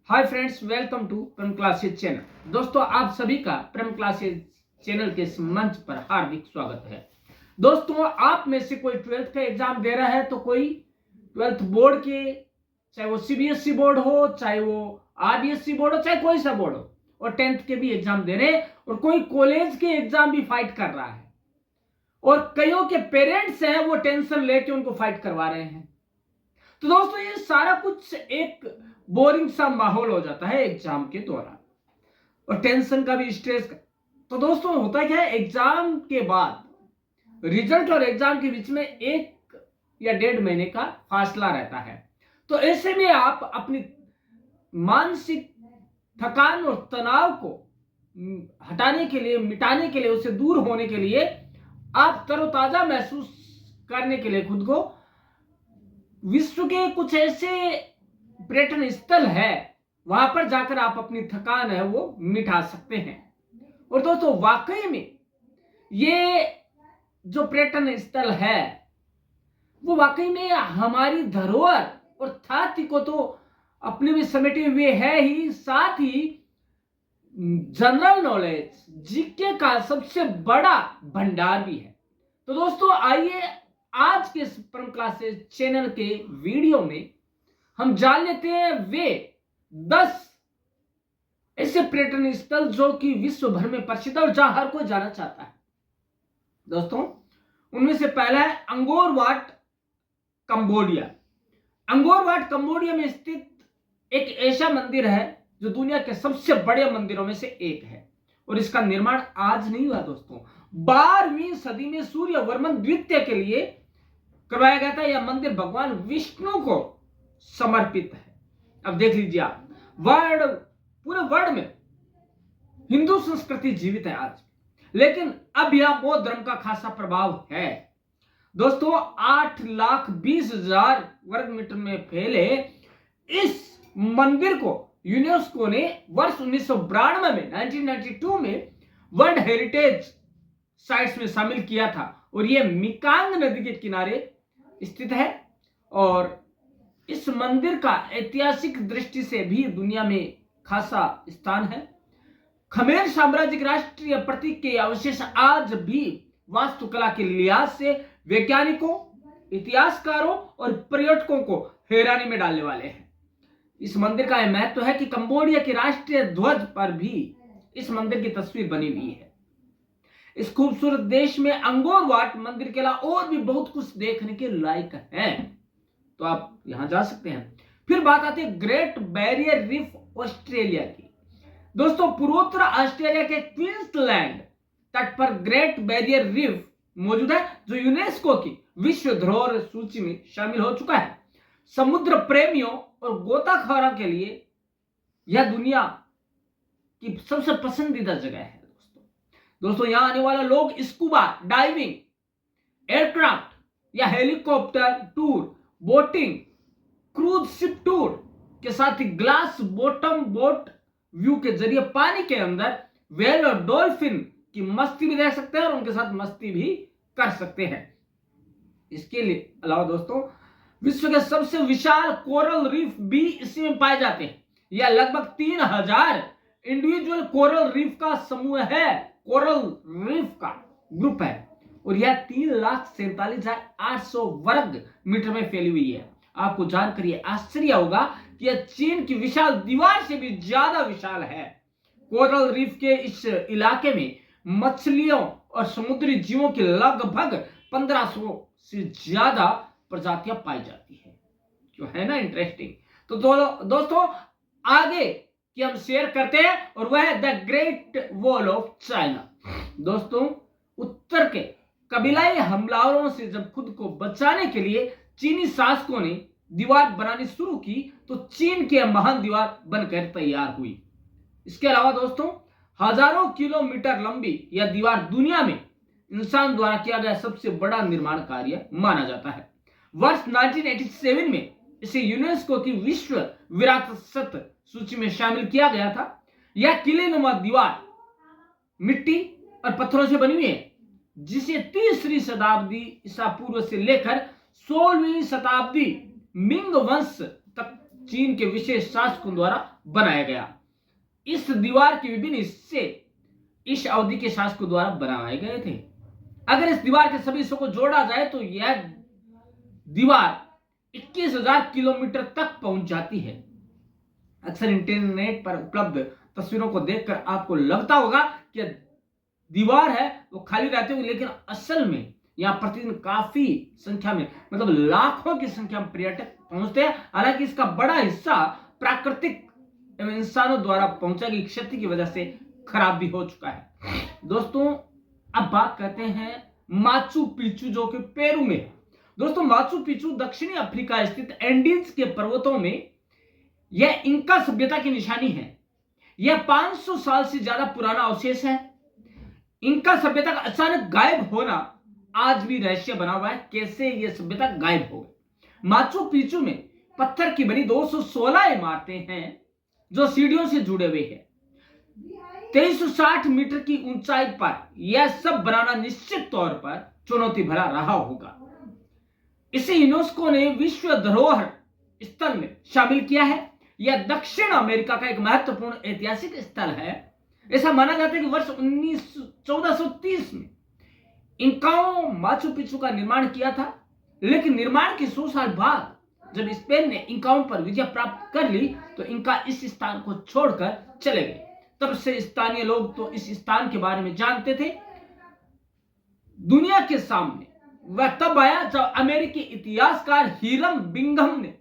Hi friends, welcome to Prem classes channel. दोस्तों, आप सभी का प्रेम क्लासेज चैनल के इस मंच पर हार्दिक स्वागत है। दोस्तों, आप में से कोई 12th का एग्जाम दे रहा है तो कोई 12th बोर्ड के, चाहे वो सीबीएसई बोर्ड हो, चाहे वो आरबीएसई बोर्ड हो, चाहे कोई सा बोर्ड हो, और 10th के भी एग्जाम दे रहे हैं, और कोई कॉलेज के एग्जाम भी फाइट कर रहा है, और कईयों के पेरेंट्स हैं वो टेंशन लेके उनको फाइट करवा रहे हैं। तो दोस्तों, ये सारा कुछ एक बोरिंग सा माहौल हो जाता है एग्जाम के दौरान, और टेंशन का भी, स्ट्रेस का। तो दोस्तों, होता क्या है, एग्जाम के बाद रिजल्ट और एग्जाम के बीच में 1 या 1.5 महीने का फासला रहता है। तो ऐसे में आप अपनी मानसिक थकान और तनाव को हटाने के लिए, मिटाने के लिए, उससे दूर होने के लिए, आप तरोताजा महसूस करने के लिए खुद को विश्व के कुछ ऐसे पर्यटन स्थल है, वहां पर जाकर आप अपनी थकान है वो मिटा सकते हैं। और दोस्तों, वाकई में ये जो पर्यटन स्थल है वो वाकई में हमारी धरोहर और थाती को तो अपने में समेटे हुए है ही, साथ ही जनरल नॉलेज, जीके का सबसे बड़ा भंडार भी है। तो दोस्तों, आइए आज के परम क्लासेस चैनल के वीडियो में हम जान लेते हैं वे 10 ऐसे पर्यटन स्थल जो कि विश्व भर में प्रसिद्ध है और जहां हर कोई जाना चाहता है। दोस्तों, उनमें से पहला है अंगोर वाट, कंबोडिया। अंगोर वाट कंबोडिया में स्थित एक ऐसा मंदिर है जो दुनिया के सबसे बड़े मंदिरों में से एक है, और इसका निर्माण आज नहीं हुआ दोस्तों, 12वीं सदी में सूर्यवर्मन द्वितीय के लिए करवाया गया था। यह मंदिर भगवान विष्णु को समर्पित है। अब देख लीजिए आप, पूरे वर्ल्ड में हिंदू संस्कृति जीवित है आज, लेकिन अब यह बौद्ध धर्म का खासा प्रभाव है। दोस्तों, 8,20,000 वर्ग मीटर में फैले इस मंदिर को यूनेस्को ने वर्ष 1992 में 1992 में वर्ल्ड हेरिटेज साइट्स में शामिल किया था, और यह मिकांग नदी के किनारे स्थित है। और इस मंदिर का ऐतिहासिक दृष्टि से भी दुनिया में खासा स्थान है। खमेर साम्राज्य के राष्ट्रीय प्रतीक के अवशेष आज भी वास्तुकला के लिहाज से वैज्ञानिकों, इतिहासकारों और पर्यटकों को हैरानी में डालने वाले हैं। इस मंदिर का यह महत्व है कि कंबोडिया के राष्ट्रीय ध्वज पर भी इस मंदिर की तस्वीर बनी हुई है। इस खूबसूरत देश में अंगोर वाट मंदिर के अलावा और भी बहुत कुछ देखने के लायक है, तो आप यहां जा सकते हैं। फिर बात आती है ग्रेट बैरियर रीफ ऑस्ट्रेलिया की। दोस्तों, पूर्वोत्तर ऑस्ट्रेलिया के क्वींसलैंड तट पर ग्रेट बैरियर रीफ मौजूद है, जो यूनेस्को की विश्व धरोहर सूची में शामिल हो चुका है। समुद्र प्रेमियों और गोताखोरों के लिए यह दुनिया की सबसे पसंदीदा जगह है। दोस्तों, यहां आने वाले लोग स्कूबा डाइविंग, एयरक्राफ्ट या helicopter tour, boating, cruise ship tour के साथ ही ग्लास बॉटम बोट व्यू के जरिए पानी के अंदर व्हेल और डॉल्फिन की मस्ती भी देख सकते हैं, और उनके साथ मस्ती भी कर सकते हैं। इसके लिए अलावा दोस्तों, विश्व के सबसे विशाल कोरल रीफ भी इसी में पाए जाते हैं। यह लगभग 3,000 इंडिविजुअल कोरल रीफ का समूह है, कोरल रीफ का ग्रुप है, और यह 3,47,800 वर्ग मीटर में फैली हुई है। आपको जानकर यह आश्चर्य होगा कि यह चीन की विशाल दीवार से भी ज्यादा विशाल है। कोरल रीफ के इस इलाके में मछलियों और समुद्री जीवों की लगभग 1500 से ज्यादा प्रजातियां पाई जाती है, जो है ना इंटरेस्टिंग। तो दोस्तों, आगे कि हम शेयर करते हैं, और वह है the great wall of China. दोस्तों, उत्तर के कबीलाई हमलावरों से जब खुद को बचाने के लिए चीनी शासकों ने दीवार बनानी शुरू की, तो चीन की महान दीवार बनकर तैयार हुई। इसके अलावा दोस्तों, हजारों किलोमीटर लंबी यह दीवार दुनिया में इंसान द्वारा किया गया सबसे बड़ा निर्माण कार्य माना जाता है। वर्ष 1987 में इसे यूनेस्को की विश्व विरासत सूची में शामिल किया गया था। यह किलेनुमा दीवार मिट्टी और पत्थरों से बनी हुई है, जिसे 3री शताब्दी ईसा पूर्व से लेकर 16वीं शताब्दी मिंग वंश तक चीन के विशेष शासकों द्वारा बनाया गया। इस दीवार के विभिन्न हिस्से इस अवधि के शासकों द्वारा बनाए गए थे। अगर इस दीवार के सभी हिस्सों को जोड़ा जाए तो यह दीवार 21,000 किलोमीटर तक पहुंच जाती है। अक्सर इंटरनेट पर उपलब्ध तस्वीरों को देखकर आपको लगता होगा कि दीवार है वो खाली रहती होगी, लेकिन असल में यहां प्रतिदिन काफी संख्या में, मतलब लाखों की संख्या में पर्यटक पहुंचते हैं। हालांकि इसका बड़ा हिस्सा प्राकृतिक एवं इंसानों द्वारा पहुंचाई गई क्षति की वजह से खराब भी हो चुका है। दोस्तों अब बात करते हैं माचू पिचू, जो कि पेरू में है। दोस्तों माचू पिचू दक्षिणी अफ्रीका स्थित एंडीज के पर्वतों में यह इंका सभ्यता की निशानी है। यह 500 साल से ज्यादा पुराना अवशेष है। इंका सभ्यता का अचानक गायब होना आज भी रहस्य बना हुआ है, कैसे यह सभ्यता गायब हो गई। माचू पिचू में पत्थर की बनी 216 इमारतें हैं जो सीढ़ियों से जुड़े हुए हैं। 2360 मीटर की ऊंचाई पर यह सब बनाना निश्चित तौर पर चुनौती भरा रहा होगा। इसे यूनेस्को ने विश्व धरोहर स्थल में शामिल किया है। यह दक्षिण अमेरिका का एक महत्वपूर्ण ऐतिहासिक स्थल है। ऐसा माना जाता है कि वर्ष 1430 में इंकाओं माचू पिचू का निर्माण किया था, लेकिन निर्माण के 100 साल बाद जब स्पेन ने इंकाओं पर विजय प्राप्त कर ली तो इंका इस स्थान को छोड़कर चले गए। तब से स्थानीय लोग तो इस स्थान के बारे में जानते थे। दुनिया के सामने वह तब आया जब अमेरिकी इतिहासकार हिरम बिंघम ने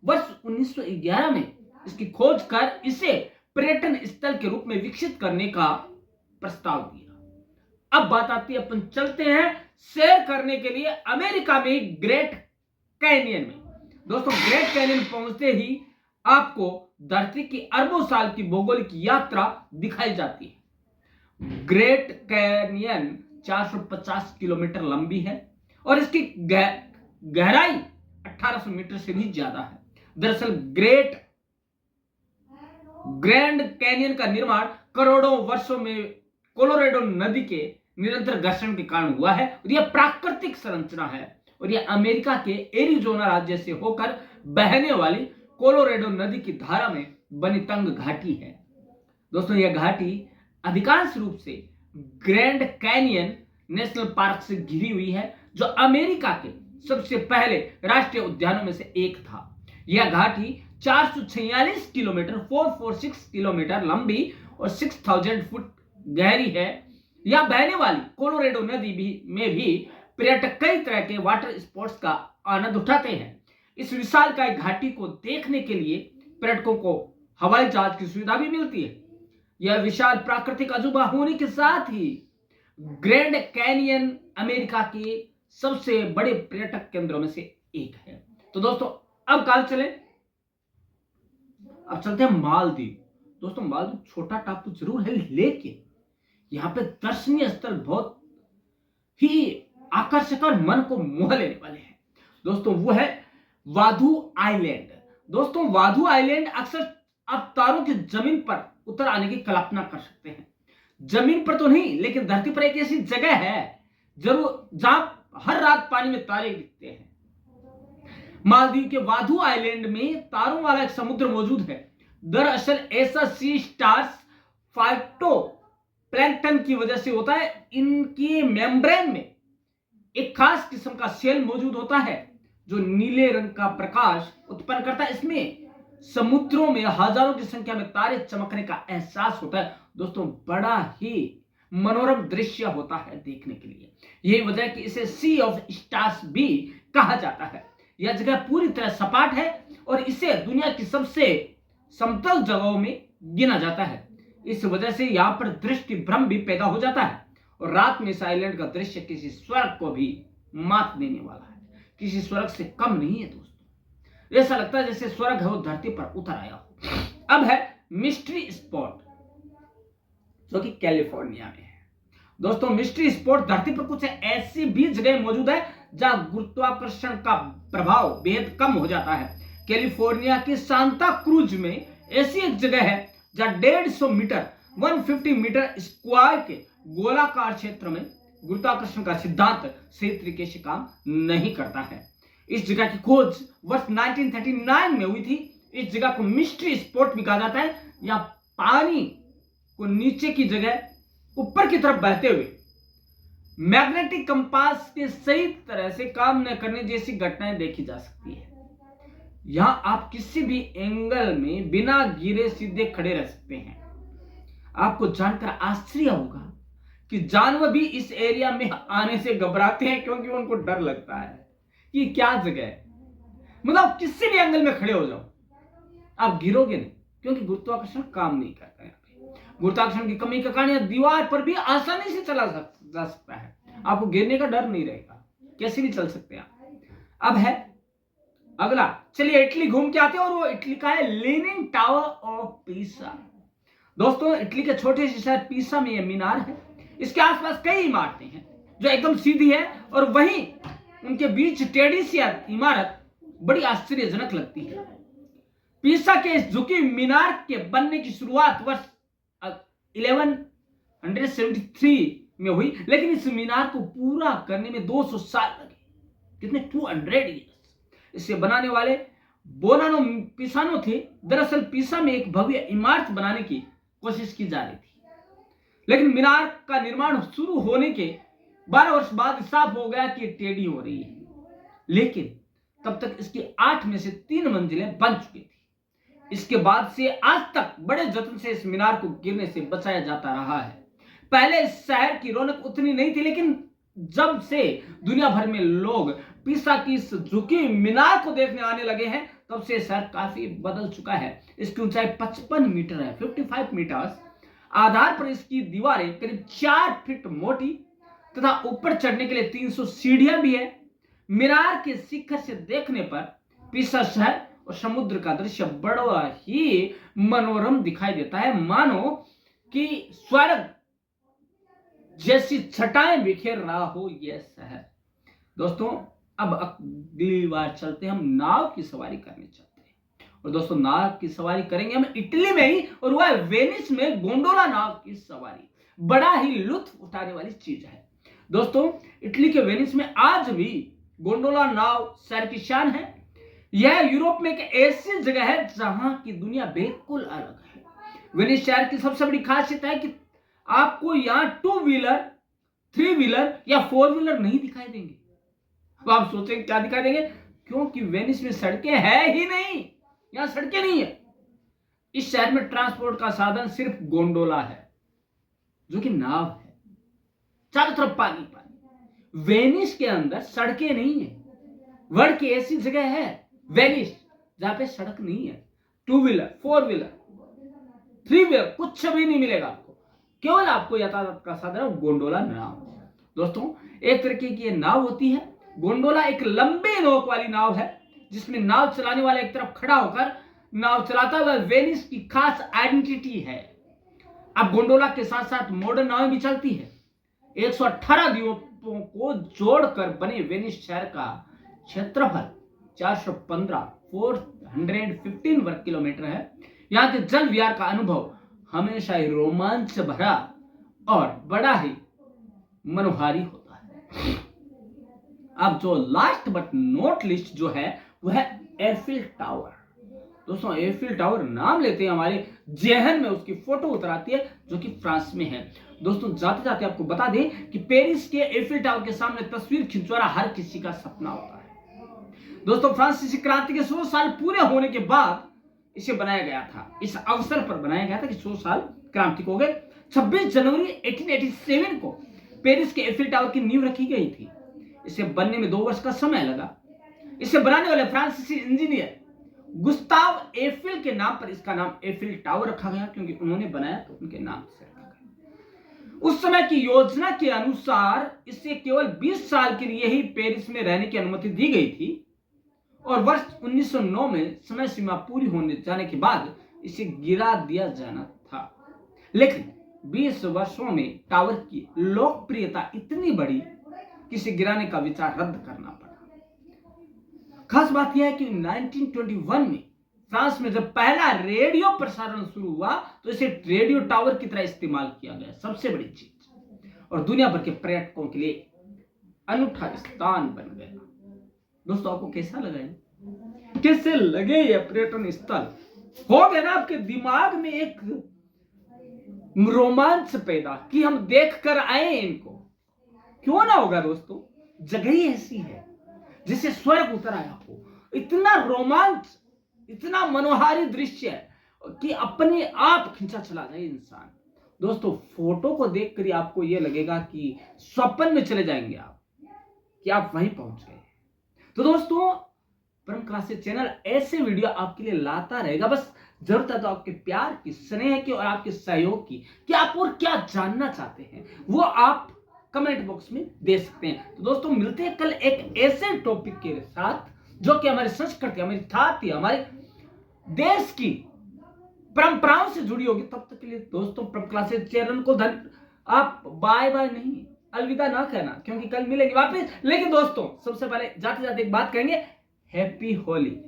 वर्ष 1911 में इसकी खोज कर इसे पर्यटन स्थल के रूप में विकसित करने का प्रस्ताव दिया। अब बात आती है, अपन चलते हैं सैर करने के लिए अमेरिका में ग्रेट कैनियन में। दोस्तों ग्रेट कैनियन पहुंचते ही आपको धरती की अरबों साल की भौगोलिक यात्रा दिखाई जाती है। ग्रेट कैनियन 450 किलोमीटर लंबी है और इसकी गहराई 1800 मीटर से भी ज्यादा है। दरअसल ग्रैंड कैनियन का निर्माण करोड़ों वर्षों में कोलोराडो नदी के निरंतर घर्षण के कारण हुआ है और यह प्राकृतिक संरचना है और यह अमेरिका के एरिजोना राज्य से होकर बहने वाली कोलोराडो नदी की धारा में बनी तंग घाटी है। दोस्तों यह घाटी अधिकांश रूप से ग्रैंड कैनियन नेशनल पार्क से घिरी हुई है, जो अमेरिका के सबसे पहले राष्ट्रीय उद्यानों में से एक था। यह घाटी 446 किलोमीटर 446 किलोमीटर लंबी और 6000 फुट गहरी है। यह बहने वाली कोलोराडो नदी में भी पर्यटक कई तरह के वाटर स्पोर्ट्स का आनंद उठाते हैं। इस विशालकाय घाटी को देखने के लिए पर्यटकों को हवाई जहाज की सुविधा भी मिलती है। यह विशाल प्राकृतिक अजूबा होने के साथ ही ग्रैंड कैनियन अमेरिका के सबसे बड़े पर्यटक केंद्रों में से एक है। तो दोस्तों अब कहां चले? अब चलते हैं मालदीव। दोस्तों मालदीव छोटा टापू जरूर है, लेकिन यहां पे दर्शनीय स्थल बहुत ही आकर्षक और मन को मोह लेने वाले हैं। दोस्तों वो है वाधु आइलैंड। दोस्तों वाधु आइलैंड अक्सर आप तारों की जमीन पर उतर आने की कल्पना कर सकते हैं। जमीन पर तो नहीं, लेकिन धरती पर एक ऐसी जगह है जरूर जहां हर रात पानी में तारे दिखते हैं। मालदीव के वाधु आइलैंड में तारों वाला एक समुद्र मौजूद है। दरअसल ऐसा सी स्टार्स फाइटो प्लैंकटन की वजह से होता है। इनके मेम्ब्रेन में एक खास किस्म का सेल मौजूद होता है जो नीले रंग का प्रकाश उत्पन्न करता है। इसमें समुद्रों में हजारों की संख्या में तारे चमकने का एहसास होता है। दोस्तों बड़ा ही मनोरम दृश्य होता है देखने के लिए। यही वजह है कि इसे सी ऑफ स्टार्स भी कहा जाता है। यह जगह पूरी तरह सपाट है और इसे दुनिया की सबसे समतल जगहों में गिना जाता है। इस वजह से यहां पर दृष्टि भ्रम भी पैदा हो जाता है और रात में इस आइलैंड का दृश्य किसी स्वर्ग को भी मात देने वाला है। किसी स्वर्ग से कम नहीं है दोस्तों। ऐसा लगता है जैसे स्वर्ग है वो धरती पर उतर आया हो। अब है मिस्ट्री स्पॉट, जो कि कैलिफोर्निया में है। दोस्तों मिस्ट्री स्पॉट धरती पर कुछ ऐसी भी जगह मौजूद है जहां गुरुत्वाकर्षण का प्रभाव बेहद कम हो जाता है। कैलिफोर्निया के सांता क्रूज में ऐसी एक जगह है जहां 150 मीटर 150 मीटर स्क्वायर के गोलाकार क्षेत्र में गुरुत्वाकर्षण का सिद्धांत सही तरीके से काम नहीं करता है। इस जगह की खोज वर्ष 1939 में हुई थी। इस जगह को मिस्ट्री स्पॉट भी कहा जाता है। यहाँ पानी को नीचे की जगह ऊपर की तरफ बहते हुए मैग्नेटिक कंपास के सही तरह से काम न करने जैसी घटनाएं देखी जा सकती है। यहां आप किसी भी एंगल में बिना गिरे सीधे खड़े रह सकते हैं। आपको जानकर आश्चर्य होगा कि जानवर भी इस एरिया में आने से घबराते हैं, क्योंकि उनको डर लगता है कि क्या जगह है। मतलब किसी भी एंगल में खड़े हो जाओ, आप गिरोगे नहीं, क्योंकि गुरुत्वाकर्षण काम नहीं करता है। गुरुत्वाकर्षण की कमी के कारण दीवार पर भी आसानी से चला जा सकता है। आपको गिरने का डर नहीं रहेगा, कैसे भी चल सकते हैं आप। अब है अगला, चलिए इटली घूम के आते हैं, और वो इटली का है लीनिंग टावर ऑफ पीसा। दोस्तों, इटली के छोटे से शहर पीसा में यह मीनार है। इसके आसपास कई इमारतें हैं जो एकदम सीधी है, और वहीं उनके बीच टेढ़ी सी इमारत बड़ी आश्चर्यजनक लगती है। पीसा के इस झुकी मीनार के बनने की शुरुआत वर्ष 1173 में हुई, लेकिन इस मीनार को पूरा करने में 200 साल लगे। कितने? 200 ईयर्स। इसे बनाने वाले बोनानो पिसानो थे। दरअसल पीसा में एक भव्य इमारत बनाने की कोशिश की जा रही थी, लेकिन मीनार का निर्माण शुरू होने के 12 वर्ष बाद साफ हो गया कि टेढ़ी हो रही है। लेकिन तब तक इसकी 8 में से 3 मंजिलें बन चुकी थी। इसके बाद से आज तक बड़े जतन से इस मीनार को गिरने से बचाया जाता रहा है। पहले इस शहर की रौनक उतनी नहीं थी, लेकिन जब से दुनिया भर में लोग पीसा की इस झुकी मीनार को देखने आने लगे हैं, तब से शहर काफी बदल चुका है। इसकी ऊंचाई 55 मीटर है, 55 मीटर। आधार पर इसकी दीवारें करीब 4 फीट मोटी तथा ऊपर चढ़ने के लिए 300 सीढ़ियां भी है। मीनार के शिखर से देखने पर पीसा शहर और समुद्र का दृश्य बड़ा ही मनोरम दिखाई देता है, मानो कि स्वर्ग जैसी छटाएं बिखेर रहा हो यह शहर। दोस्तों, अब अगली बार चलते हम नाव की सवारी करने चलते हैं। और दोस्तों, नाव की सवारी करेंगे हम इटली में ही, और वह वेनिस में गोंडोला नाव की सवारी। बड़ा ही लुत्फ उठाने वाली चीज है। दोस्तों, इटली के वेनिस में आज भी गोंडोला नाव शहर की शान है। यह यूरोप में एक ऐसी जगह है जहां की दुनिया बिल्कुल अलग है। वेनिस शहर की सबसे बड़ी खासियत है कि आपको यहां 2 व्हीलर, 3 व्हीलर या 4 व्हीलर नहीं दिखाई देंगे। अब आप सोचेंगे क्या दिखाई देंगे, क्योंकि वेनिस में सड़कें है ही नहीं। यहां सड़कें नहीं है। इस शहर में ट्रांसपोर्ट का साधन सिर्फ गोंडोला है, जो कि नाव है। चारों तरफ पानी पानी। वेनिस के अंदर सड़कें नहीं है। वर्ल्ड की ऐसी जगह है वेनिस जहां पे सड़क नहीं है। 2 व्हीलर, 4 व्हीलर, 3 व्हीलर कुछ भी नहीं मिलेगा आपको। केवल आपको यातायात का साधन गोंडोला नाव। दोस्तों, एक तरीके की यह नाव होती है। गोंडोला एक लंबी नोक वाली नाव है, जिसमें नाव चलाने वाला एक तरफ खड़ा होकर नाव चलाता हुआ वेनिस की खास आइडेंटिटी है। अब गोंडोला के साथ साथ मॉडर्न नावें भी चलती है। 118 द्वीपों को जोड़कर बने वेनिस शहर का क्षेत्रफल 415 वर्ग किलोमीटर है। यहाँ के जल विहार का अनुभव हमेशा ही रोमांच भरा और बड़ा ही मनोहारी होता है। अब जो लास्ट बट नॉट लिस्ट जो है वह है एफिल टावर। दोस्तों, एफिल टावर नाम लेते हैं हमारे जेहन में उसकी फोटो उतर आती है, जो कि फ्रांस में है। दोस्तों, जाते जाते आपको बता दें कि पेरिस के एफिल टावर के सामने तस्वीर खिंचवाना हर किसी का सपना होता है। दोस्तों, फ्रांसीसी क्रांति के 100 साल पूरे होने के बाद इसे बनाया गया था। इस अवसर पर बनाया गया था कि 100 साल क्रांति को हो गए। 26 जनवरी 1887 को पेरिस के एफिल टावर की नींव रखी गई थी। इसे बनने में 2 वर्ष का समय लगा। इसे बनाने वाले फ्रांसीसी इंजीनियर गुस्ताव एफिल के नाम पर इसका नाम एफिल टावर रखा गया, क्योंकि उन्होंने बनाया तो उनके नाम से रखा गया। उस समय की योजना के अनुसार इसे केवल 20 साल के लिए ही पेरिस में रहने की अनुमति दी गई थी, और वर्ष 1909 में समय सीमा पूरी होने जाने के बाद इसे गिरा दिया जाना था। लेकिन 20 वर्षों में टावर की लोकप्रियता इतनी बढ़ी कि इसे गिराने का विचार रद्द करना पड़ा। खास बात यह है कि 1921 में फ्रांस में जब पहला रेडियो प्रसारण शुरू हुआ तो इसे रेडियो टावर की तरह इस्तेमाल किया गया। सबसे बड़ी चीज, और दुनिया भर के पर्यटकों के लिए अनूठा स्थान बन गया। दोस्तों, आपको कैसा लगा है? कैसे लगे ये पर्यटन स्थल? हो गया ना आपके दिमाग में एक रोमांच पैदा कि हम देख कर आए इनको? क्यों ना होगा दोस्तों, जगह ही ऐसी है जिसे स्वर्ग उतर आया हो। इतना रोमांच, इतना मनोहारी दृश्य है कि अपने आप खिंचा चला जाए इंसान। दोस्तों फोटो को देखकर ही आपको यह लगेगा कि स्वप्न में चले जाएंगे आप, कि आप वहीं पहुंच गए। तो दोस्तों परम क्लासेस चैनल ऐसे वीडियो आपके लिए लाता रहेगा। बस जरूरत है तो आपके प्यार की, स्नेह की और आपके सहयोग की, कि आप और क्या जानना चाहते हैं वो आप कमेंट बॉक्स में दे सकते हैं। तो दोस्तों मिलते हैं कल एक ऐसे टॉपिक के साथ जो कि हमारी संस्कृति, हमारी जाति, हमारे देश की परंपराओं से जुड़ी होगी। तब तक के लिए दोस्तों परम क्लासेस चैनल को आप बाय बाय नहीं, अलविदा ना कहना, क्योंकि कल मिलेंगे वापस। लेकिन दोस्तों सबसे पहले जाते जाते एक बात कहेंगे, हैप्पी होली।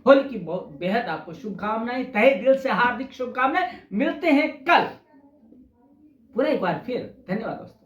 होली की बहुत बेहद आपको शुभकामनाएं, तहे दिल से हार्दिक शुभकामनाएं। मिलते हैं कल पूरा एक बार फिर। धन्यवाद दोस्तों।